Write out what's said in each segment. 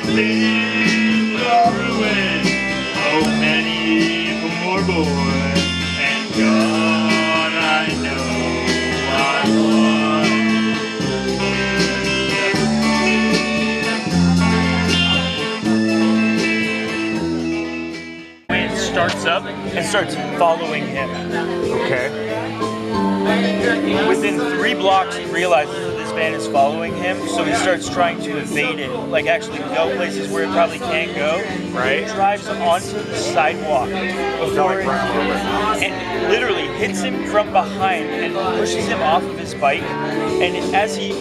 live or ruin. Oh, many more boys, and God, I know I won. When it starts up and starts following him. Okay. Within 3 blocks, he realizes that this van is following him, so he starts trying to evade it, like actually go places where it probably can't go. Right. He drives onto the sidewalk before and literally hits him from behind and pushes him off of his bike. And as he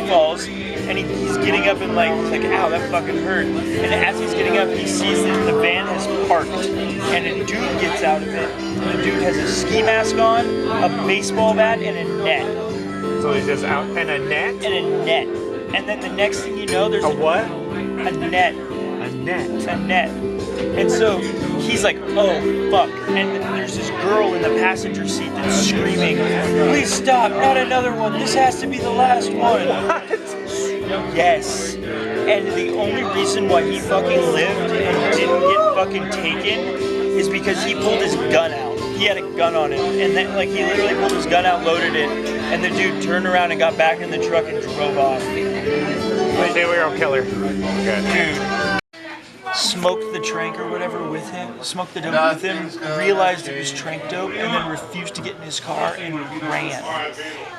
falls, and he's getting up and he's like, ow, that fucking hurt. And as he's getting up, he sees that the van has parked, and a dude gets out of it. The dude has a ski mask on, a baseball bat, and a net. So he's just out and a net? And a net. And then the next thing you know, there's a what? A net. A net. A net. And so he's like, oh, fuck. And there's this girl in the passenger seat that's screaming, please stop, not another one. This has to be the last one. What? Yes. And the only reason why he fucking lived and didn't get fucking taken is because he pulled his gun out. He had a gun on him, and then he literally pulled his gun out, loaded it, and the dude turned around and got back in the truck and drove off. Serial killer. Okay. Dude. Smoked the trank or whatever with him, smoked the dope with him, realized it was trank dope, and then refused to get in his car and ran.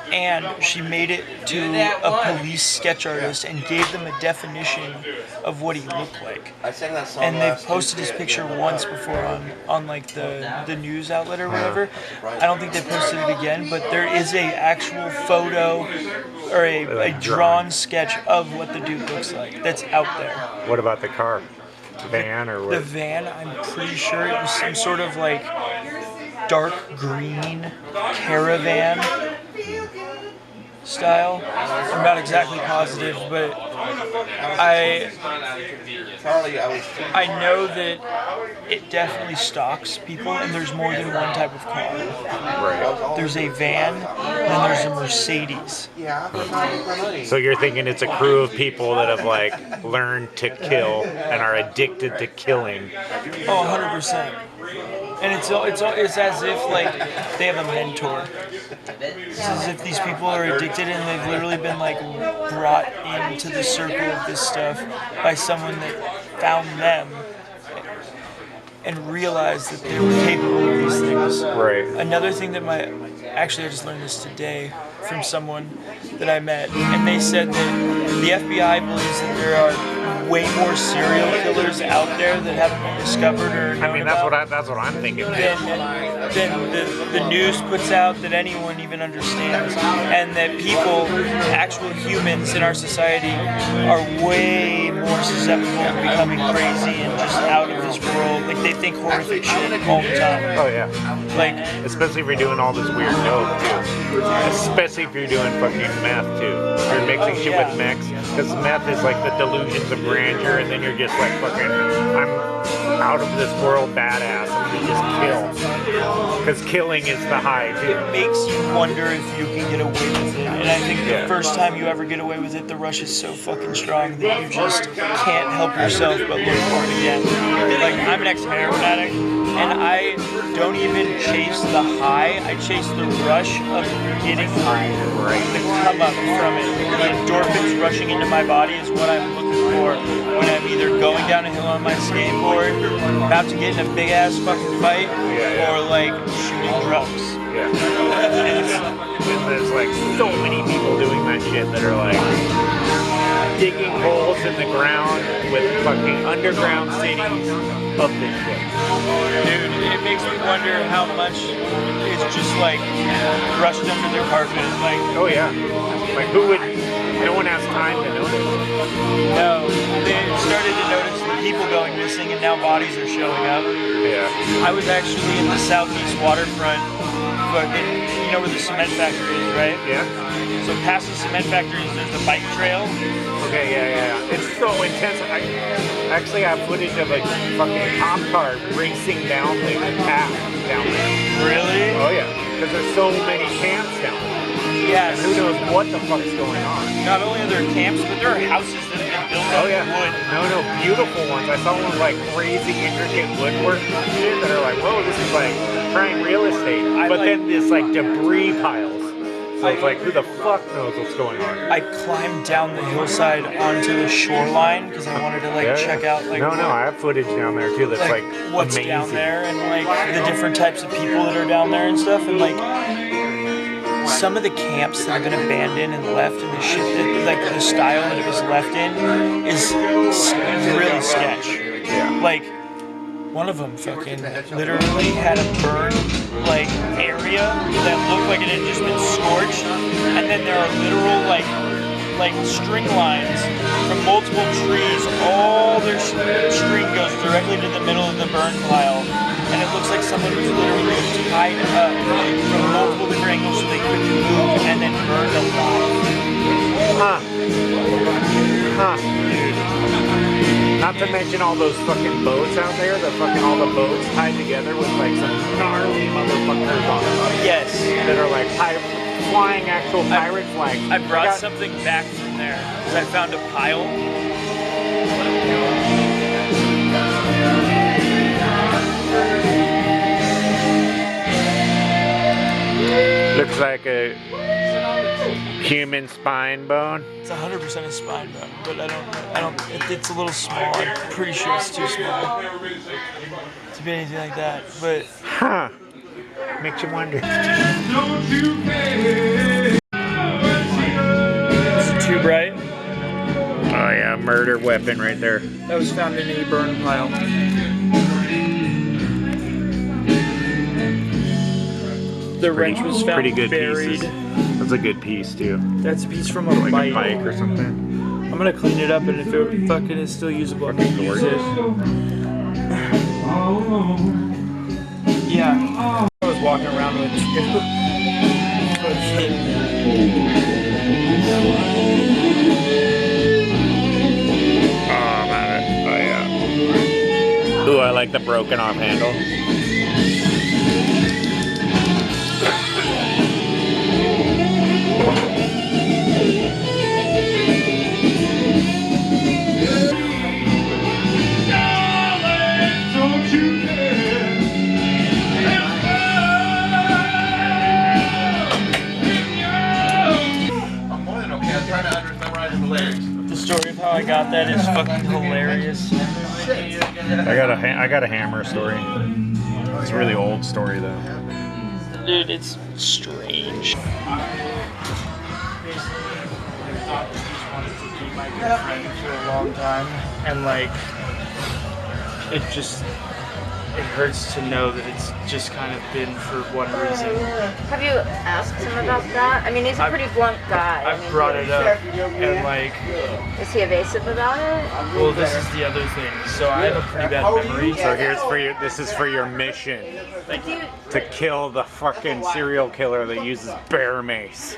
And she made it to a police sketch artist and gave them a definition of what he looked like. And they posted his picture once before on the news outlet or whatever. I don't think they posted it again, but there is a actual photo or a drawn sketch of what the dude looks like that's out there. What about the car? Van or what? The van, I'm pretty sure it was some sort of dark green caravan style. I'm not exactly positive, but I know that it definitely stalks people, and there's more than one type of car. Right. There's a van, and then there's a Mercedes. So you're thinking it's a crew of people that have learned to kill and are addicted to killing. Oh, 100%. And it's as if they have a mentor. It's as if these people are addicted and they've literally been brought into the circle of this stuff by someone that found them and realized that they were capable of these things. Right. Another thing that actually I just learned this today from someone that I met, and they said that the FBI believes that there are way more serial killers out there that haven't been discovered or known that's what I'm thinking. Than the news puts out, that anyone even understands, and that people, actual humans in our society, are way more susceptible to becoming crazy and just out of this world. They think horrific shit all the time. Oh yeah. Especially if you're doing all this weird dope too. Especially if you're doing fucking meth too. You're mixing shit with meth, because meth is the delusions of grandeur, and then you're just fucking, I'm out of this world badass, and you just kill. Because killing is the high too. It makes you wonder if you can get away with it, and I think the first time you ever get away with it, the rush is so fucking strong that you just can't help yourself but look for it again. I'm an ex-heroin addict, and I don't even chase the high, I chase the rush of getting high. Right. The come up from it. The endorphins rushing into my body is what I'm looking for when I'm either going down a hill on my skateboard, about to get in a big ass fucking fight, or shooting drugs. Yeah. And there's so many people doing that shit that are digging holes in the ground with fucking underground cities of this shit. Dude, it makes me wonder how much is just brushed under the carpet. Oh yeah. Who would? No one has time to notice. No, they started to notice the people going missing, and now bodies are showing up. Yeah. I was actually in the southeast waterfront, you know where the cement factory is, right? Yeah. So past the cement factories, there's the bike trail. Okay, yeah. It's so intense. I actually have footage of a fucking cop car racing down the path down there. Really? Oh yeah, because there's so many camps down there. Yes. And who knows what the fuck's going on. Not only are there camps, but there are houses that have been built Oh yeah, no, beautiful ones. I saw ones like crazy intricate woodwork shit that are like, whoa, this is like prime real estate. But then this like debris piles. So it's like, who the fuck knows what's going on? I climbed down the hillside onto the shoreline because I wanted to like check out like. No, I have footage down there too. That's like what's amazing. Down there and like the different types of people that are down there and stuff, and like some of the camps that have been abandoned and left and the shit that like the style that it was left in is really sketch. Yeah. Like one of them fucking literally had a burned like area that looked like it had just been scorched, and then there are literal like string lines from multiple trees. All their string goes directly to the middle of the burn pile, and it looks like someone was literally tied up from multiple different angles so they couldn't move and then burned alive. Not to mention all those fucking boats out there, all the boats tied together with like some gnarly motherfuckers on them. Yes. That are like flying actual pirate flags. I brought something back from there because I found a pile. Looks like a human spine bone. It's 100% a spine bone, but I don't. It's a little small. I'm pretty sure it's too small to be anything like that. But makes you wonder. Is it too bright? Oh yeah, murder weapon right there. That was found in a burn pile. The wrench was found pretty good buried. Pieces. That's a good piece too. That's a piece from a like bike. A bike or something. I'm gonna clean it up, and if it fucking is still usable, I'm gonna use it. Yeah. I was walking around with it. Oh man. Oh yeah. Ooh, I like the broken off handle. The story of how I got that is fucking hilarious. I got a hammer story. It's a really old story though. Dude, it's strange. My good friend for a long time, and like it hurts to know that it's just kind of been for one reason. Have you asked him about that? I mean, he's a pretty blunt guy. I've brought it up, and like, is he evasive about it? well, this is the other thing. So I have a pretty bad memory. So here's for your. This is for your mission. To kill the fucking serial killer that uses bear mace.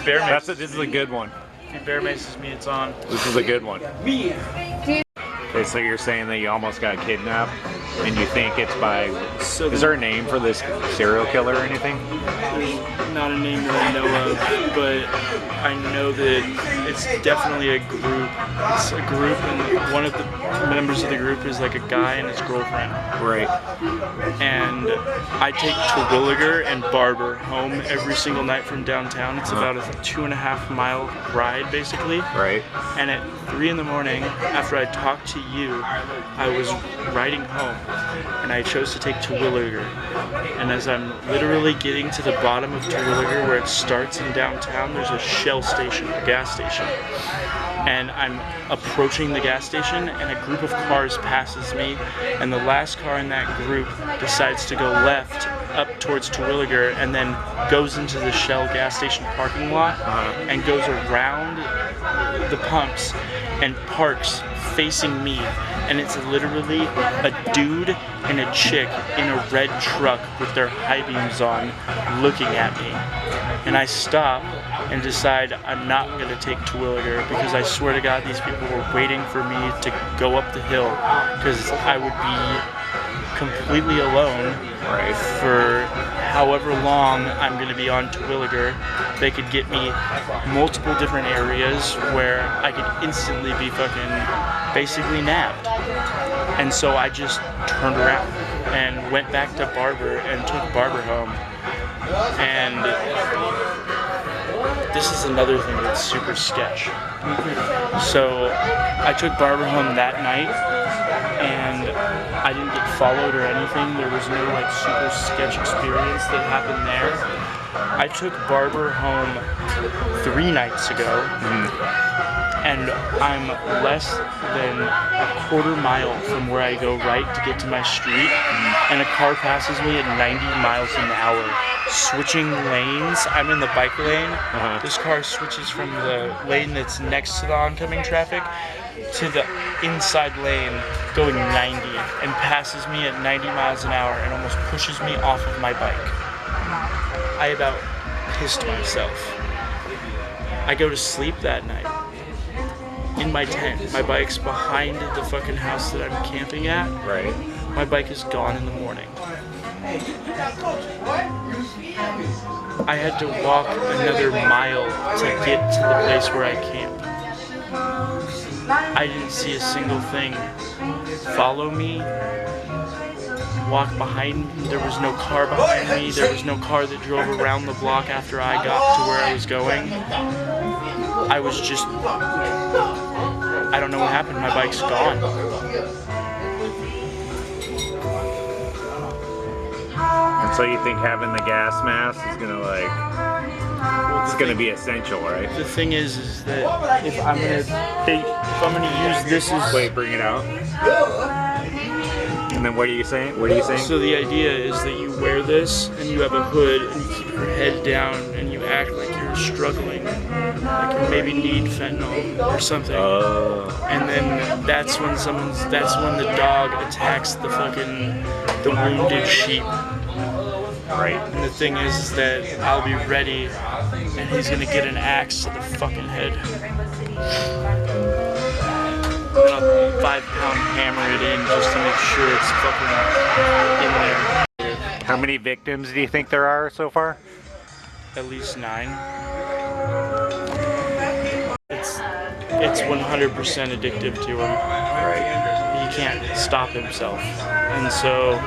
Bear mace. This is a good one. If he bear maces me, it's on. This is a good one. Okay, so you're saying that you almost got kidnapped, and you think it's by... is there a name for this serial killer or anything? There's not a name that I know of, but I know that it's definitely a group. It's a group, and one of the members of the group is like a guy and his girlfriend. Right. And I take Terwilliger and Barber home every single night from downtown. It's about a 2.5 mile ride, basically. Right. And at 3 in the morning, after I talked to you, I was riding home, and I chose to take Terwilliger. And as I'm literally getting to the bottom of Terwilliger, where it starts in downtown, there's a Shell station, a gas station. And I'm approaching the gas station, and a group of cars passes me, and the last car in that group decides to go left up towards Terwilliger, and then goes into the Shell gas station parking lot, and goes around the pumps and parks facing me. And it's literally a dude and a chick in a red truck with their high beams on looking at me. And I stop and decide I'm not going to take Terwilliger, because I swear to God these people were waiting for me to go up the hill, because I would be completely alone for however long I'm going to be on Terwilliger, they could get me multiple different areas where I could instantly be fucking basically nabbed. And so I just turned around and went back to Barber and took Barber home. And this is another thing that's super sketch. So I took Barber home that night, and I didn't get followed or anything. There was no like super sketch experience that happened there. I took Barber home 3 nights ago, and I'm less than a quarter mile from where I go right to get to my street, and a car passes me at 90 miles an hour, switching lanes. I'm in the bike lane. This car switches from the lane that's next to the oncoming traffic to the inside lane going 90 and passes me at 90 miles an hour and almost pushes me off of my bike. I about pissed myself. I go to sleep that night in my tent. My bike's behind the fucking house that I'm camping at. Right. My bike is gone in the morning. I had to walk another mile to get to the place where I camp. I didn't see a single thing follow me, walk behind me. There was no car behind me. There was no car that drove around the block after I got to where I was going. I was just, I don't know what happened. My bike's gone. And so you think having the gas mask is gonna it's gonna be essential, right? The thing is that if I'm gonna use this as Wait, bring it out. And then what are you saying? So the idea is that you wear this and you have a hood and you keep your head down and you act like you're struggling, like you maybe need fentanyl or something. And then that's when the dog attacks the wounded sheep. Right. And the thing is that I'll be ready and he's gonna get an axe to the fucking head. And I'll 5-pound hammer it in just to make sure it's fucking in there. How many victims do you think there are so far? At least 9. It's 100% addictive to him. Right. He can't stop himself. And so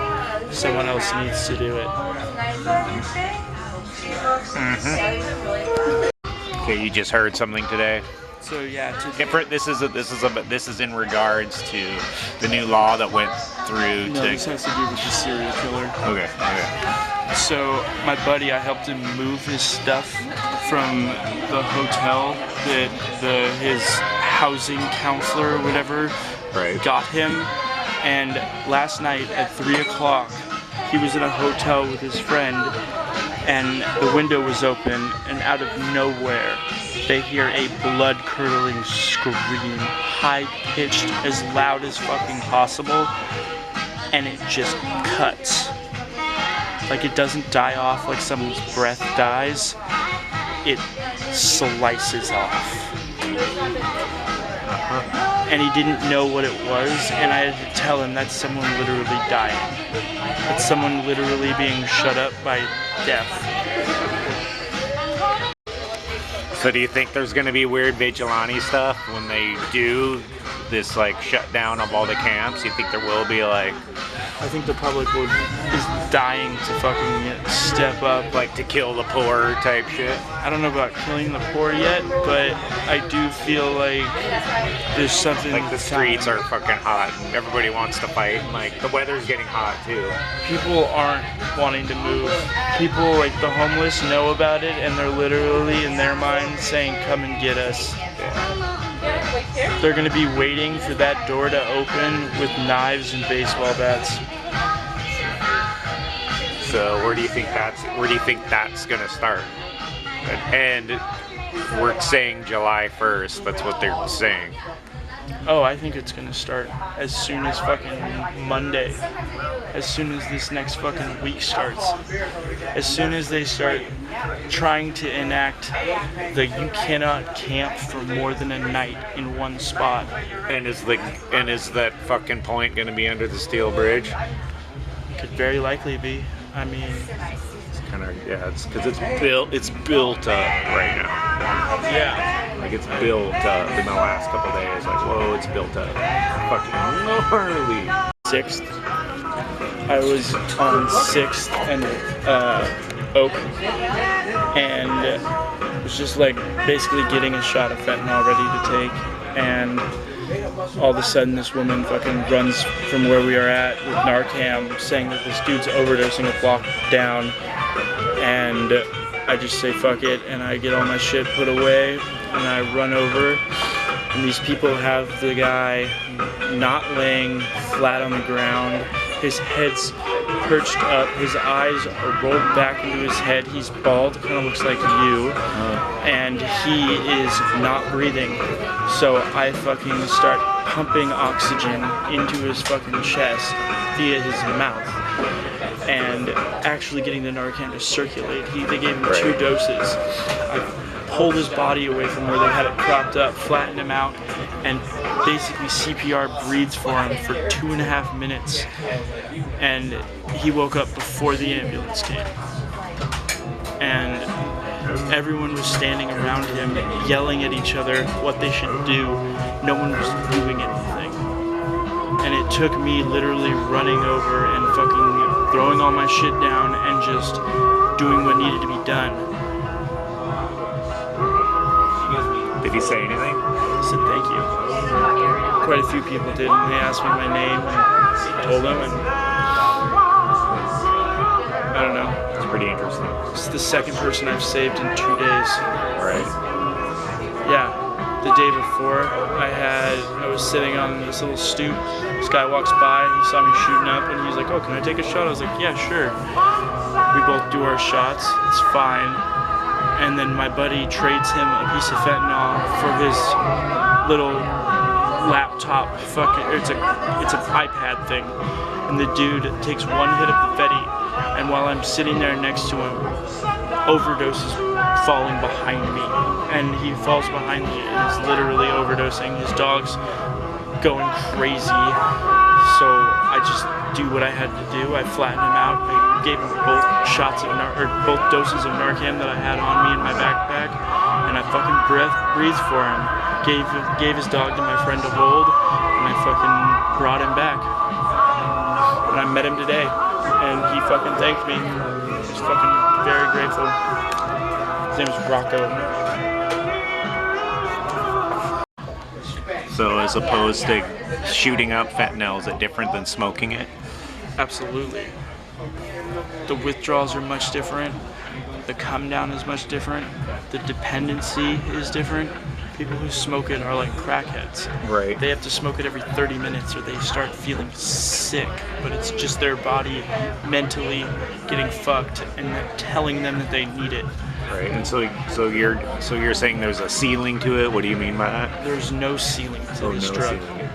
someone else needs to do it. Okay, you just heard something today. So yeah, This is in regards to the new law that went through. No, this has to do with the serial killer. Okay. So my buddy, I helped him move his stuff from the hotel that his housing counselor or whatever got him. And last night at 3 o'clock, he was in a hotel with his friend, and the window was open, and out of nowhere, they hear a blood-curdling scream, high-pitched, as loud as fucking possible, and it just cuts. Like, it doesn't die off like someone's breath dies. It slices off. And he didn't know what it was, and I had to tell him that's someone literally dying. That's someone literally being shut up by death. So do you think there's going to be weird vigilante stuff when they do this shutdown of all the camps? You think there will be I think the public is dying to fucking step up. To kill the poor type shit? I don't know about killing the poor yet, but I do feel like there's something. The streets are fucking hot and everybody wants to fight. The weather's getting hot too. People aren't wanting to move. People the homeless know about it, and they're literally in their mind saying, "Come and get us." Yeah. They're gonna be waiting for that door to open with knives and baseball bats. So where do you think that's gonna start? And we're saying July 1st. That's what they're saying. Oh, I think it's gonna start as soon as fucking Monday. As soon as this next fucking week starts. As soon as they start trying to enact the you cannot camp for more than a night in one spot. And is that fucking point gonna be under the steel bridge? Could very likely be. I mean, kind of, yeah, it's because it's built up right now. Yeah. Like it's built up in the last couple days. Like, whoa, it's built up. Fucking gnarly. 6th. I was on 6th and Oak, and it was just like basically getting a shot of fentanyl ready to take, and all of a sudden this woman fucking runs from where we are at with Narcan saying that this dude's overdosing a block down, and I just say fuck it, and I get all my shit put away, and I run over, and these people have the guy not laying flat on the ground. His head's perched up, his eyes are rolled back into his head, he's bald, kind of looks like you, and he is not breathing. So I fucking start pumping oxygen into his fucking chest via his mouth, and actually getting the Narcan to circulate. They gave him 2 doses. I pulled his body away from where they had it propped up, flattened him out, and basically CPR breathes for him for 2.5 minutes, and he woke up before the ambulance came. And everyone was standing around him, yelling at each other what they should do. No one was doing anything. And it took me literally running over and fucking throwing all my shit down and just doing what needed to be done. Did he say anything? I said thank you. Quite a few people did, and they asked me my name, and I told them, and I don't know. It's pretty interesting. It's the 2nd person I've saved in 2 days. Right. Yeah, the day before, I was sitting on this little stoop. This guy walks by, he saw me shooting up, and he's like, "Oh, can I take a shot?" I was like, "Yeah, sure." We both do our shots, it's fine. And then my buddy trades him a piece of fentanyl for his little laptop it's an iPad thing. And the dude takes 1 hit of the Fetty, and while I'm sitting there next to him, overdoses falling behind me. And he falls behind me and is literally overdosing. His dog's going crazy. So I just do what I had to do. I flattened him out. I gave him both both doses of Narcan that I had on me in my backpack, and I fucking breathed for him. Gave his dog to my friend to hold, and I fucking brought him back. And I met him today, and he fucking thanked me. He's fucking very grateful. His name is Rocco. So as opposed to shooting up fentanyl, is it different than smoking it? Absolutely. The withdrawals are much different. The come down is much different. The dependency is different. People who smoke it are like crackheads. Right. They have to smoke it every 30 minutes or they start feeling sick, but it's just their body mentally getting fucked and telling them that they need it. Right. And so you're saying there's a ceiling to it? What do you mean by that? There's no ceiling to this drug. Ceiling.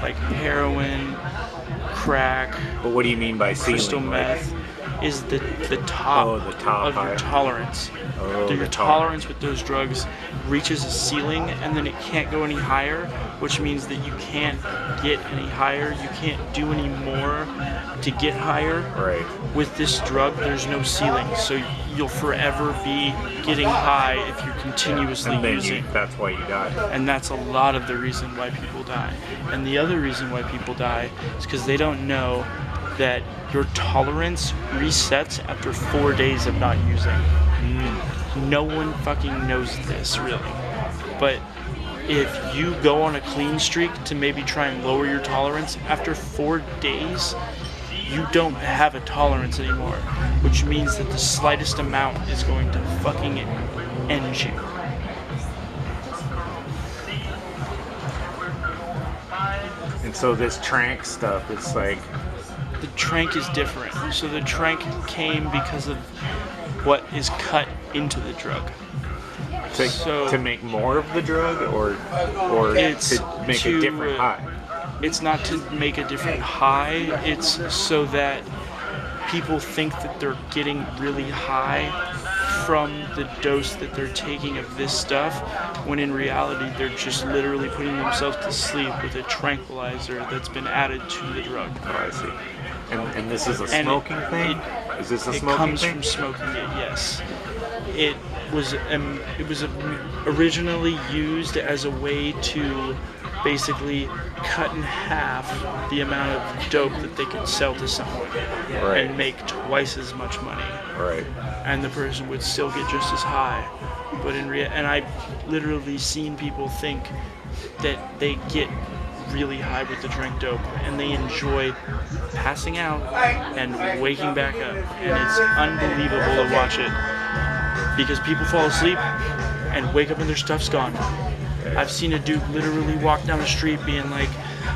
Like heroin, crack, But what do you mean by ceiling? crystal meth is the top, Oh, the top of your high. tolerance. Oh, Your the top. tolerance with those drugs reaches a ceiling and then it can't go any higher, which means that you can't get any higher. You can't do any more to get higher. Right. With this drug, there's no ceiling, so you'll forever be getting high if you're continuously And then using. that's why you die. And that's a lot of the reason why people die. And the other reason why people die is because they don't know that your tolerance resets after 4 days of not using. No one fucking knows this, really. But if you go on a clean streak to maybe try and lower your tolerance, after 4 days, you don't have a tolerance anymore, which means that the slightest amount is going to fucking end you. And so this trank stuff, it's like, The trank is different. So the trank came because of what is cut into the drug. to make more of the drug, or It's to make a different high. It's not to make a different high. It's so that people think that they're getting really high from the dose that they're taking of this stuff, when in reality they're just literally putting themselves to sleep with a tranquilizer that's been added to the drug. Oh, I see. And this is a And smoking thing? Is this a smoking comes thing? from smoking it, yes. It was originally used as a way to basically cut in half the amount of dope that they could sell to someone Right. and make twice as much money. Right. And the person would still get just as high. But and I've literally seen people think that they get really high with the drink dope and they enjoy passing out and waking back up, and it's unbelievable to watch it because people fall asleep and wake up and their stuff's gone. I've seen a dude literally walk down the street being like,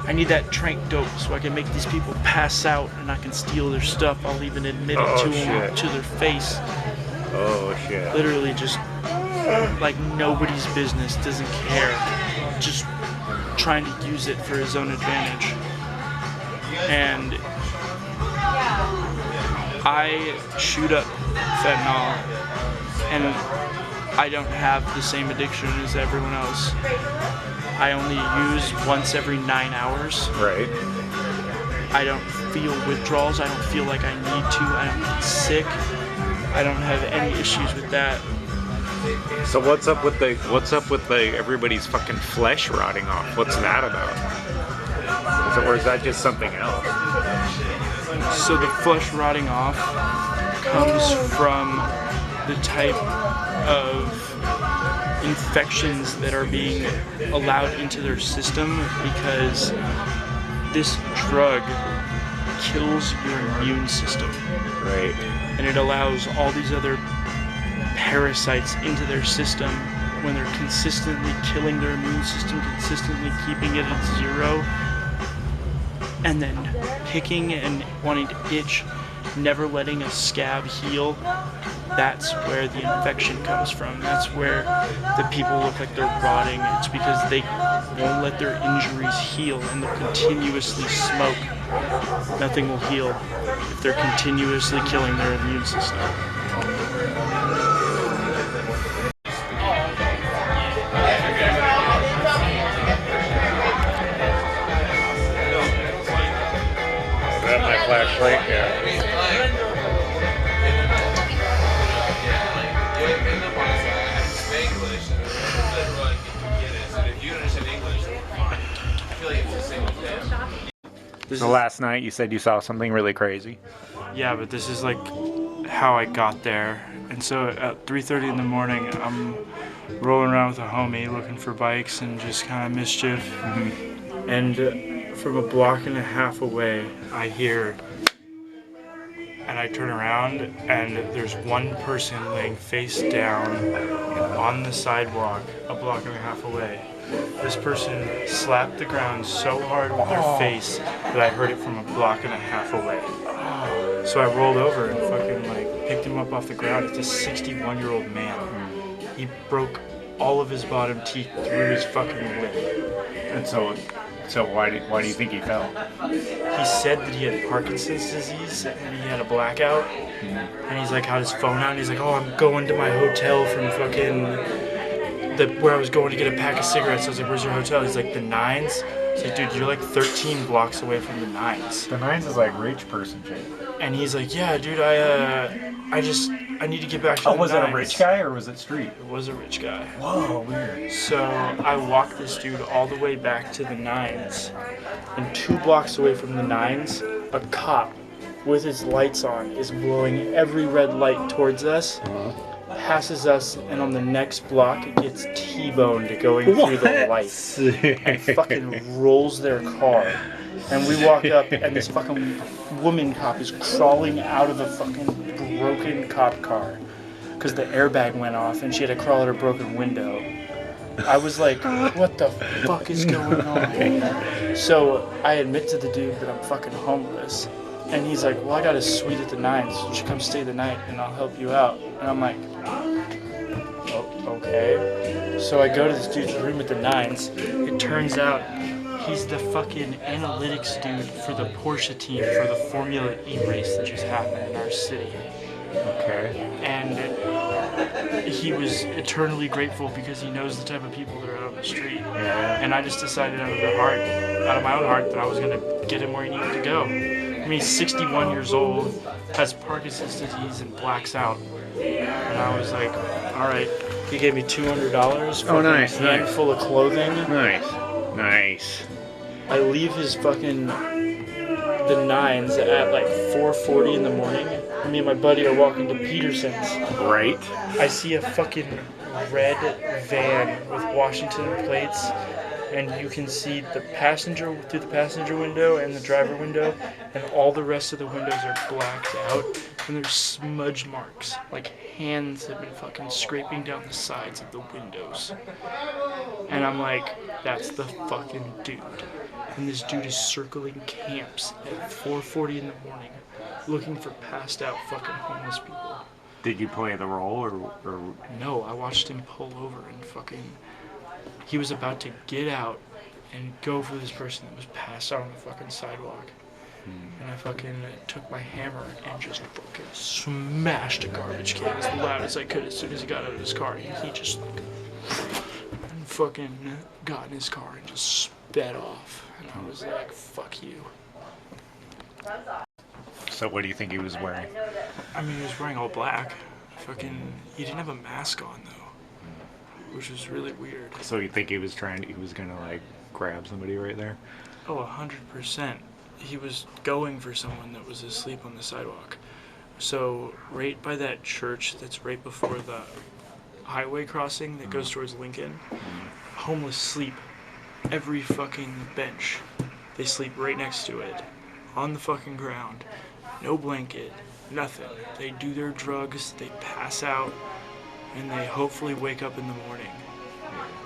I need that trank dope so I can make these people pass out and I can steal their stuff. I'll even admit it to them to their face. Oh shit. Literally just like nobody's business, doesn't care, just trying to use it for his own advantage. And I shoot up fentanyl, and I don't have the same addiction as everyone else. I only use once every 9 hours. Right. I don't feel withdrawals. I don't feel like I need to. I don't get sick. I don't have any issues with that. So what's up with the everybody's fucking flesh rotting off? What's that about? Or is that just something else? So the flesh rotting off comes from the type of infections that are being allowed into their system because this drug kills your immune system. Right. And it allows all these other parasites into their system when they're consistently killing their immune system, consistently keeping it at zero, and then picking and wanting to itch, never letting a scab heal. That's where the infection comes from. That's where the people look like they're rotting. It's because they won't let their injuries heal and they'll continuously smoke. Nothing will heal if they're continuously killing their immune system. Is that my flashlight? Yeah. So last night you said you saw something really crazy. Yeah, but this is like how I got there. And so at 3:30 in the morning, I'm rolling around with a homie looking for bikes and just kind of mischief. Mm-hmm. And from a block and a half away, I hear, and I turn around, and there's one person laying face down on the sidewalk a block and a half away. This person slapped the ground so hard with their face that I heard it from a block and a half away. So I rolled over and fucking like picked him up off the ground. It's a 61-year-old man. He broke all of his bottom teeth through his fucking lip. And so why do you think he fell? He said that he had Parkinson's disease and he had a blackout. And he's like had his phone out and he's like, oh, I'm going to my hotel from fucking where I was going to get a pack of cigarettes. I was like, where's your hotel? He's like, the Nines. I was like, dude, you're like 13 blocks away from the Nines. The Nines is like rich person shit. And he's like, yeah, dude, I need to get back to the Nines. Was it a rich guy or was it street? It was a rich guy. Whoa, weird. So I walked this dude all the way back to the Nines. And 2 blocks away from the Nines, a cop with his lights on is blowing every red light towards us. Passes us, and on the next block it gets T-boned going through the lights and fucking rolls their car. And we walk up and this fucking woman cop is crawling out of a fucking broken cop car because the airbag went off and she had to crawl out a broken window. I was like, what the fuck is going on? So I admit to the dude that I'm fucking homeless. And he's like, well, I got a suite at the Nines. You should come stay the night and I'll help you out. And I'm like, oh, okay. So I go to this dude's room at the Nines. It turns out he's the fucking analytics dude for the Porsche team for the Formula E race that just happened in our city. Okay. And he was eternally grateful because he knows the type of people that are out on the street. Yeah. And I just decided out of my own heart, that I was gonna get him where he needed to go. I mean, he's 61 years old, has Parkinson's disease, and blacks out. And I was like, all right. He gave me $200 for a handful of clothing. Nice. I leave his fucking the nines at like 4:40 in the morning. Me and my buddy are walking to Peterson's. Right. I see a fucking red van with Washington plates, and you can see the passenger through the passenger window and the driver window, and all the rest of the windows are blacked out, and there's smudge marks, like hands have been fucking scraping down the sides of the windows. And I'm like, that's the fucking dude. And this dude is circling camps at 4:40 in the morning, looking for passed out fucking homeless people. Did you play the role or? No, I watched him pull over and fucking. He was about to get out and go for this person that was passed out on the fucking sidewalk. And I fucking took my hammer and just fucking smashed a garbage can as loud as I could as soon as he got out of his car. And he just like, and fucking got in his car and just sped off. And I was like, fuck you. So what do you think he was wearing? I mean, he was wearing all black. Fucking, he didn't have a mask on though, which was really weird. So you think he was gonna like grab somebody right there? Oh, 100%. He was going for someone that was asleep on the sidewalk. So right by that church that's right before the highway crossing that goes towards Lincoln, homeless sleep every fucking bench. They sleep right next to it, on the fucking ground, no blanket, nothing. They do their drugs, they pass out, and they hopefully wake up in the morning.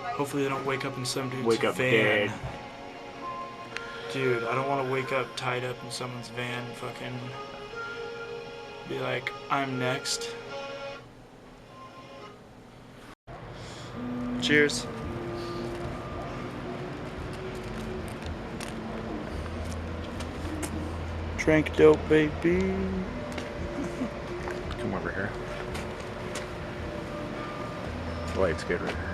Hopefully they don't wake up in some dude's Wake up van. dead. Dude, I don't want to wake up tied up in someone's van and fucking be like, I'm next. Cheers. Trank dope, baby. Come over here. The light's good right here.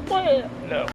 What? No.